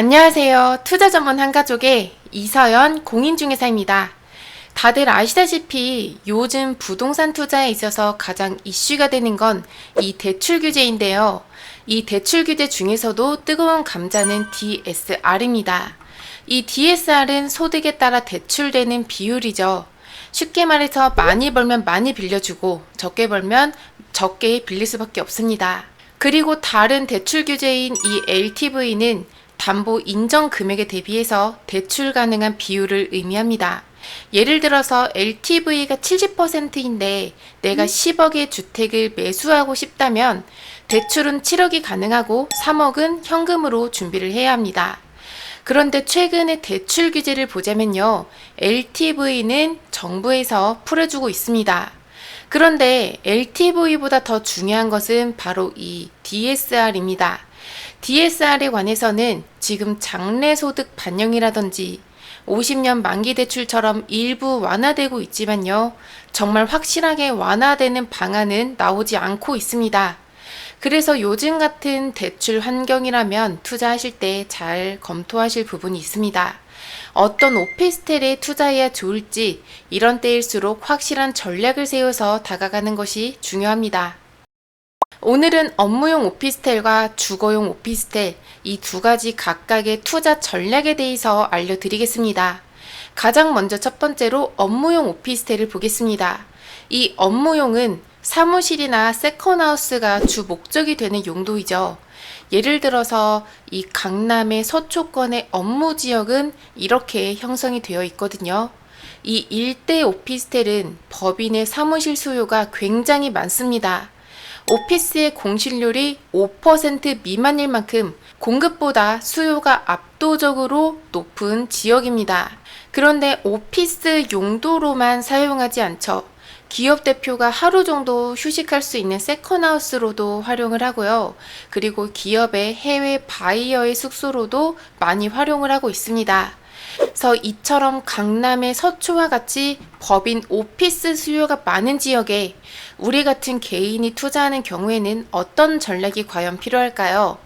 안녕하세요. 투자 전문 한가족의 이서연 공인중개사입니다. 다들 아시다시피 요즘 부동산 투자에 있어서 가장 이슈가 되는 건 이 대출 규제인데요. 이 대출 규제 중에서도 뜨거운 감자는 DSR입니다. 이 DSR은 소득에 따라 대출되는 비율이죠. 쉽게 말해서 많이 벌면 많이 빌려주고 적게 벌면 적게 빌릴 수밖에 없습니다. 그리고 다른 대출 규제인 이 LTV는 담보 인정 금액에 대비해서 대출 가능한 비율을 의미합니다. 예를 들어서 LTV가 70%인데 내가 10억의 주택을 매수하고 싶다면 대출은 7억이 가능하고 3억은 현금으로 준비를 해야 합니다. 그런데 최근에 대출 규제를 보자면요. LTV는 정부에서 풀어주고 있습니다. 그런데 LTV보다 더 중요한 것은 바로 이 DSR입니다. DSR에 관해서는 지금 장래소득 반영이라든지 50년 만기 대출처럼 일부 완화되고 있지만요. 정말 확실하게 완화되는 방안은 나오지 않고 있습니다. 그래서 요즘 같은 대출 환경이라면 투자하실 때 잘 검토하실 부분이 있습니다. 어떤 오피스텔에 투자해야 좋을지 이런 때일수록 확실한 전략을 세워서 다가가는 것이 중요합니다. 오늘은 업무용 오피스텔과 주거용 오피스텔 이 두 가지 각각의 투자 전략에 대해서 알려드리겠습니다. 가장 먼저 첫 번째로 업무용 오피스텔을 보겠습니다. 이 업무용은 사무실이나 세컨하우스가 주 목적이 되는 용도이죠. 예를 들어서 이 강남의 서초권의 업무 지역은 이렇게 형성이 되어 있거든요. 이 일대 오피스텔은 법인의 사무실 수요가 굉장히 많습니다. 오피스의 공실률이 5% 미만일 만큼 공급보다 수요가 압도적으로 높은 지역입니다. 그런데 오피스 용도로만 사용하지 않죠. 기업 대표가 하루 정도 휴식할 수 있는 세컨하우스로도 활용을 하고요. 그리고 기업의 해외 바이어의 숙소로도 많이 활용을 하고 있습니다. 그래서 이처럼 강남의 서초와 같이 법인 오피스 수요가 많은 지역에 우리 같은 개인이 투자하는 경우에는 어떤 전략이 과연 필요할까요?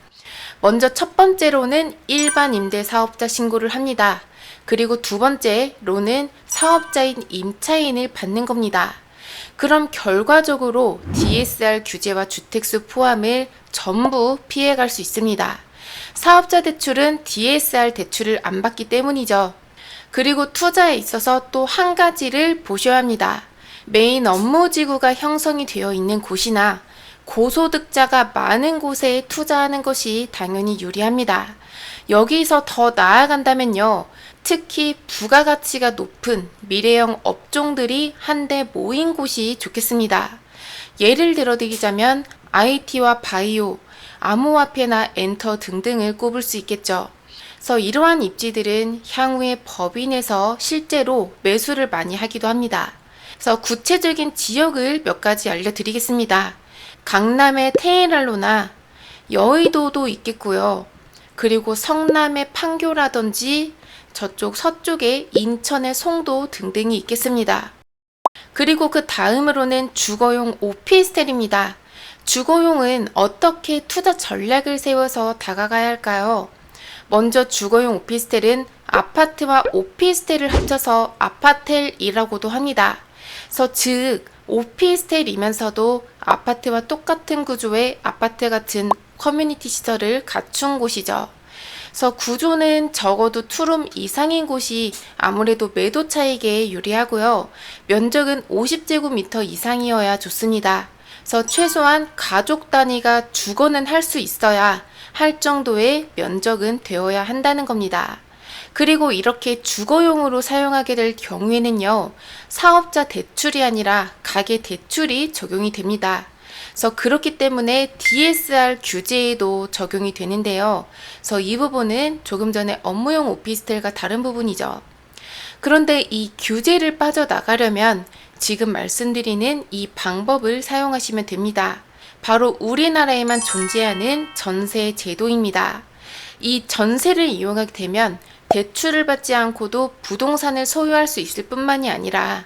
먼저 첫 번째로는 일반 임대 사업자 신고를 합니다. 그리고 두 번째로는 사업자인 임차인을 받는 겁니다. 그럼 결과적으로 DSR 규제와 주택수 포함을 전부 피해갈 수 있습니다. 사업자 대출은 DSR 대출을 안 받기 때문이죠. 그리고 투자에 있어서 또 한 가지를 보셔야 합니다. 메인 업무지구가 형성이 되어 있는 곳이나 고소득자가 많은 곳에 투자하는 것이 당연히 유리합니다. 여기서 더 나아간다면요. 특히 부가가치가 높은 미래형 업종들이 한데 모인 곳이 좋겠습니다. 예를 들어드리자면 IT와 바이오, 암호화폐나 엔터 등등을 꼽을 수 있겠죠. 그래서 이러한 입지들은 향후에 법인에서 실제로 매수를 많이 하기도 합니다. 그래서 구체적인 지역을 몇 가지 알려드리겠습니다. 강남의 테헤랄로나 여의도도 있겠고요. 그리고 성남의 판교라든지 저쪽 서쪽에 인천의 송도 등등이 있겠습니다. 그리고 그 다음으로는 주거용 오피스텔입니다. 주거용은 어떻게 투자 전략을 세워서 다가가야 할까요? 먼저 주거용 오피스텔은 아파트와 오피스텔을 합쳐서 아파텔이라고도 합니다. 그래서 즉 오피스텔이면서도 아파트와 똑같은 구조의 아파트 같은 커뮤니티 시설을 갖춘 곳이죠. 그래서 구조는 적어도 투룸 이상인 곳이 아무래도 매도 차익에 유리하고요. 면적은 50제곱미터 이상이어야 좋습니다. 그래서 최소한 가족 단위가 주거는 할 수 있어야 할 정도의 면적은 되어야 한다는 겁니다. 그리고 이렇게 주거용으로 사용하게 될 경우에는요, 사업자 대출이 아니라 가계 대출이 적용이 됩니다. 그래서 그렇기 때문에 DSR 규제에도 적용이 되는데요. 그래서 이 부분은 조금 전에 업무용 오피스텔과 다른 부분이죠. 그런데 이 규제를 빠져나가려면 지금 말씀드리는 이 방법을 사용하시면 됩니다. 바로 우리나라에만 존재하는 전세 제도입니다. 이 전세를 이용하게 되면 대출을 받지 않고도 부동산을 소유할 수 있을 뿐만이 아니라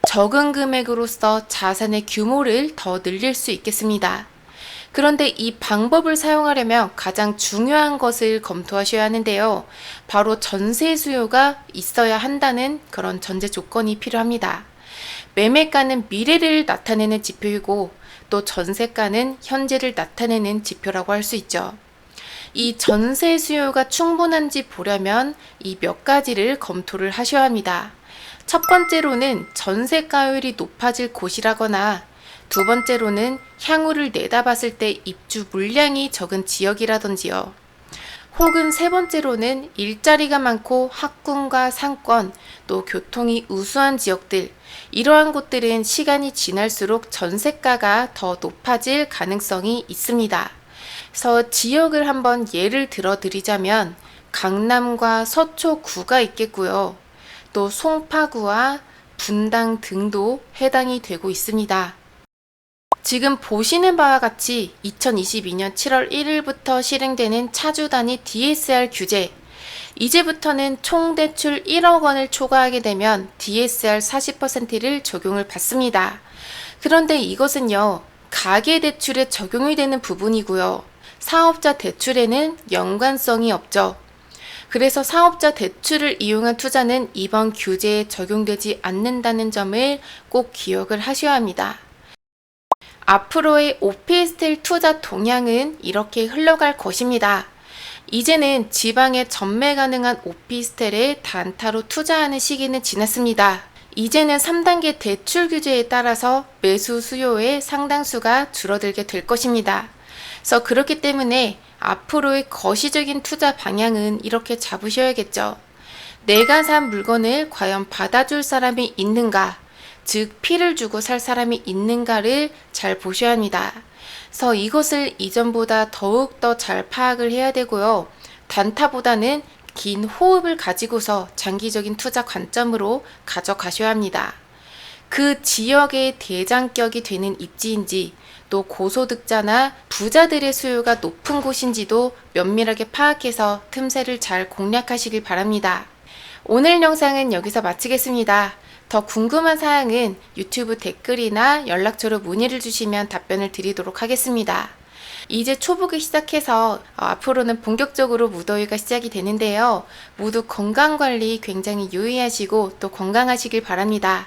적은 금액으로서 자산의 규모를 더 늘릴 수 있겠습니다. 그런데 이 방법을 사용하려면 가장 중요한 것을 검토하셔야 하는데요. 바로 전세 수요가 있어야 한다는 그런 전제 조건이 필요합니다. 매매가는 미래를 나타내는 지표이고 또 전세가는 현재를 나타내는 지표라고 할 수 있죠. 이 전세 수요가 충분한지 보려면 이 몇 가지를 검토를 하셔야 합니다. 첫 번째로는 전세가율이 높아질 곳이라거나 두 번째로는 향후를 내다봤을 때 입주 물량이 적은 지역이라든지요. 혹은 세 번째로는 일자리가 많고 학군과 상권, 또 교통이 우수한 지역들, 이러한 곳들은 시간이 지날수록 전세가가 더 높아질 가능성이 있습니다. 그래서 지역을 한번 예를 들어 드리자면 강남과 서초구가 있겠고요. 또 송파구와 분당 등도 해당이 되고 있습니다. 지금 보시는 바와 같이 2022년 7월 1일부터 실행되는 차주 단위 DSR 규제, 이제부터는 총 대출 1억 원을 초과하게 되면 DSR 40%를 적용을 받습니다. 그런데 이것은요, 가계 대출에 적용이 되는 부분이고요. 사업자 대출에는 연관성이 없죠. 그래서 사업자 대출을 이용한 투자는 이번 규제에 적용되지 않는다는 점을 꼭 기억을 하셔야 합니다. 앞으로의 오피스텔 투자 동향은 이렇게 흘러갈 것입니다. 이제는 지방에 전매 가능한 오피스텔에 단타로 투자하는 시기는 지났습니다. 이제는 3단계 대출 규제에 따라서 매수 수요의 상당수가 줄어들게 될 것입니다. 그래서 그렇기 때문에 앞으로의 거시적인 투자 방향은 이렇게 잡으셔야겠죠. 내가 산 물건을 과연 받아줄 사람이 있는가, 즉 피를 주고 살 사람이 있는가를 잘 보셔야 합니다. 그래서 이것을 이전보다 더욱더 잘 파악을 해야 되고요. 단타보다는 긴 호흡을 가지고서 장기적인 투자 관점으로 가져가셔야 합니다. 그 지역의 대장격이 되는 입지인지, 또 고소득자나 부자들의 수요가 높은 곳인지도 면밀하게 파악해서 틈새를 잘 공략하시길 바랍니다. 오늘 영상은 여기서 마치겠습니다. 더 궁금한 사항은 유튜브 댓글이나 연락처로 문의를 주시면 답변을 드리도록 하겠습니다. 이제 초복이 시작해서 앞으로는 본격적으로 무더위가 시작이 되는데요. 모두 건강관리 굉장히 유의하시고 또 건강하시길 바랍니다.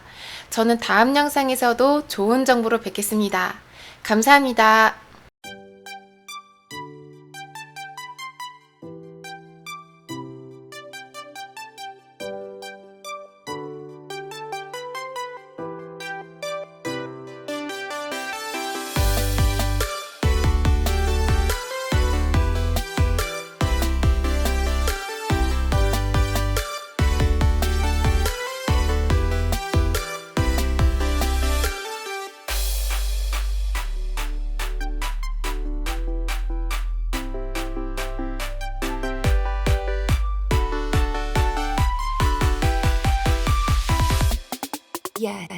저는 다음 영상에서도 좋은 정보로 뵙겠습니다. 감사합니다. Yeah.